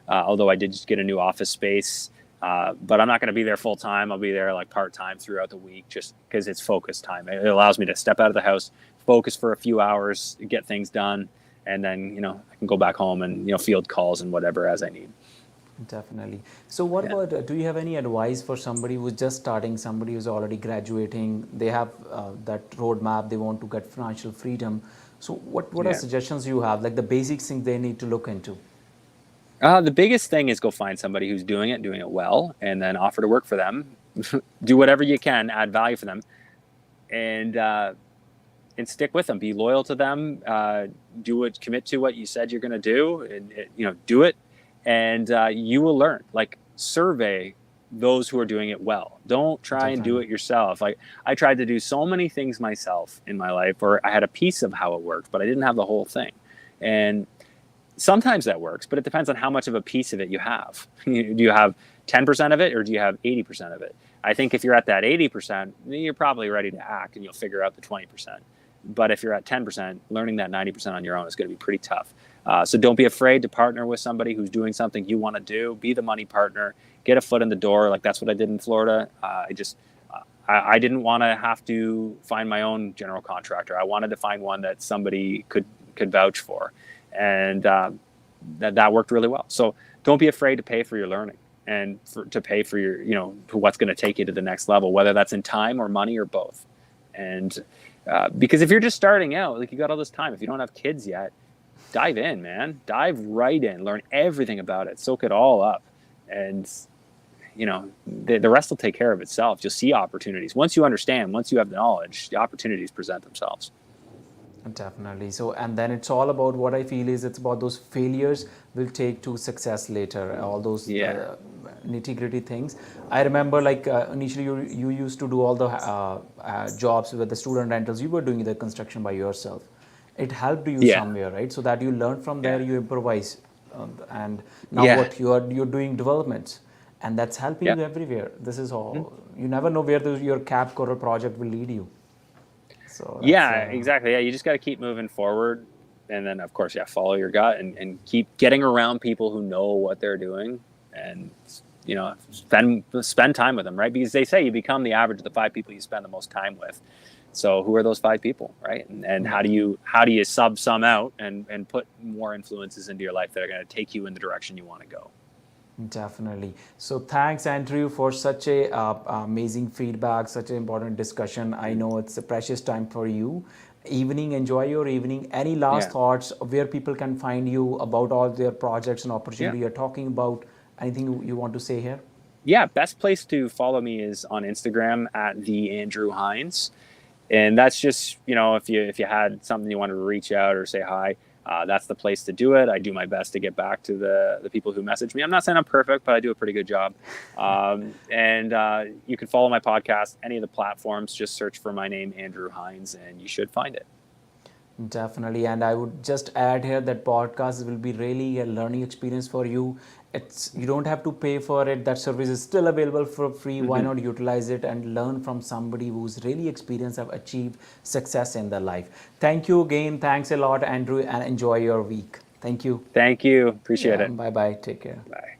Although I did just get a new office space, but I'm not going to be there full time. I'll be there like part time throughout the week, just because it's focus time. It allows me to step out of the house, focus for a few hours, get things done, and then I can go back home and field calls and whatever as I need.
Definitely. So what
Yeah.
about, do you have any advice for somebody who's just starting, somebody who's already graduating, they have that roadmap, they want to get financial freedom. So what are
Yeah.
suggestions you have, like the basic things they need to look into?
The biggest thing is go find somebody who's doing it well, and then offer to work for them. Do whatever you can, add value for them, and stick with them. Be loyal to them. Commit to what you said you're going to do, and do it, and you will learn. Like, survey those who are doing it well. Don't try and do
Definitely.
it yourself. Like, I tried to do so many things myself in my life, or I had a piece of how it worked, but I didn't have the whole thing. And sometimes that works, but it depends on how much of a piece of it you have. Do you have 10% of it, or do you have 80% of it? I think if you're at that 80%, you're probably ready to act, and you'll figure out the 20%. But if you're at 10%, learning that 90% on your own is going to be pretty tough. So don't be afraid to partner with somebody who's doing something you want to do. Be the money partner. Get a foot in the door. Like, that's what I did in Florida. I didn't want to have to find my own general contractor. I wanted to find one that somebody could vouch for, and that worked really well. So don't be afraid to pay for your learning, and to pay for your for what's going to take you to the next level, whether that's in time or money or both. And because if you're just starting out, like, you got all this time. If you don't have kids yet, dive in, man. Dive right in. Learn everything about it. Soak it all up, and the rest will take care of itself. You'll see opportunities. Once you understand, once you have the knowledge, the opportunities present themselves.
Definitely. So, and then it's all about, what I feel is, it's about those failures will take to success later, all those
Yeah.
nitty gritty things. I remember, like, initially you used to do all the jobs with the student rentals. You were doing the construction by yourself. It helped you
Yeah.
somewhere, right? So that you learn from there,
Yeah.
you improvise, and now
Yeah.
what you're doing developments, and that's helping
Yeah.
you everywhere. This is all. You never know where your Cap Coral project will lead you. So that's
Yeah, exactly. Yeah, you just got to keep moving forward. And then, of course, follow your gut, and keep getting around people who know what they're doing. And spend time with them, right? Because they say you become the average of the 5 people you spend the most time with. So who are those 5 people, right? And how do you sub some out and put more influences into your life that are going to take you in the direction you want to go?
Definitely. So thanks, Andrew, for such a amazing feedback, such an important discussion. I know it's a precious time for you. Evening, enjoy your evening. Any last
Yeah.
thoughts where people can find you about all their projects and
Yeah.
opportunity you're talking about? Anything you want to say here?
Yeah. Best place to follow me is on Instagram at the Andrew Hines. And that's just, if you had something you wanted to reach out or say hi, that's the place to do it. I do my best to get back to the people who message me. I'm not saying I'm perfect, but I do a pretty good job. And you can follow my podcast, any of the platforms. Just search for my name, Andrew Hines, and you should find it.
Definitely, and I would just add here that podcast will be really a learning experience for you. You don't have to pay for it. That service is still available for free. Why not utilize it and learn from somebody who's really experienced, have achieved success in their life. Thank you again. Thanks a lot, Andrew, and enjoy your week. Thank you.
Thank you. Appreciate
Yeah,
it.
bye bye. Take care.
Bye.